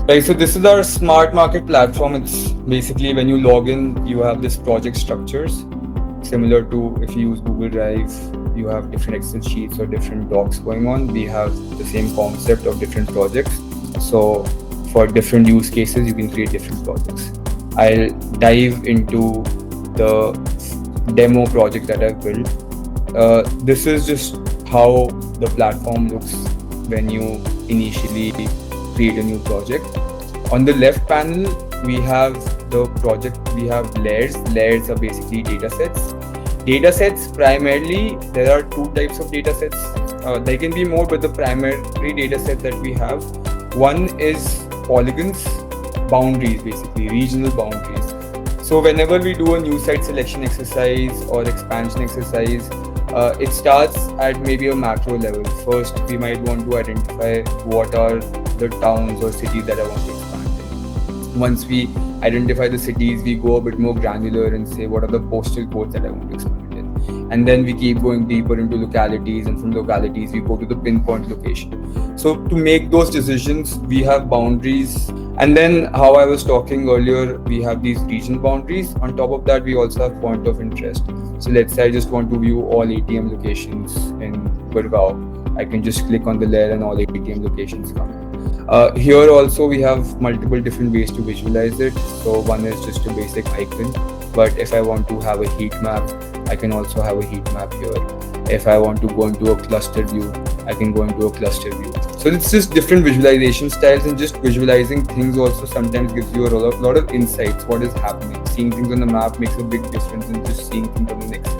Right, so this is our SmartMarket platform. It's basically when you log in, you have this project structures, similar to if you use Google Drive, you have different Excel sheets or different docs going on. We have the same concept of different projects. So for different use cases, you can create different projects. I'll dive into the demo project that I've built. This is just how the platform looks when you initially create a new project. On the left panel, we have the project, we have layers. Layers are basically data sets. Data sets, primarily, there are two types of data sets. There can be more, but the primary data set that we have, one is polygons, boundaries, basically, regional boundaries. So whenever we do a new site selection exercise or expansion exercise, it starts at maybe a macro level. First, we might want to identify what are the towns or cities that I want to expand in. Once we identify the cities, we go a bit more granular and say what are the postal codes that I want to expand in. And then we keep going deeper into localities, and from localities, we go to the pinpoint location. So to make those decisions, we have boundaries. And then how I was talking earlier, we have these regional boundaries. On top of that, we also have point of interest. So let's say I just want to view all ATM locations in Gurgaon. I can just click on the layer and all ATM locations come. Here also we have multiple different ways to visualize it. So one is just a basic icon, but if I want to have a heat map, I can also have a heat map here. If I want to go into a cluster view, I can go into a cluster view. So it's just different visualization styles, and just visualizing things also sometimes gives you a lot of insights, what is happening. Seeing things on the map makes a big difference in just seeing things on the next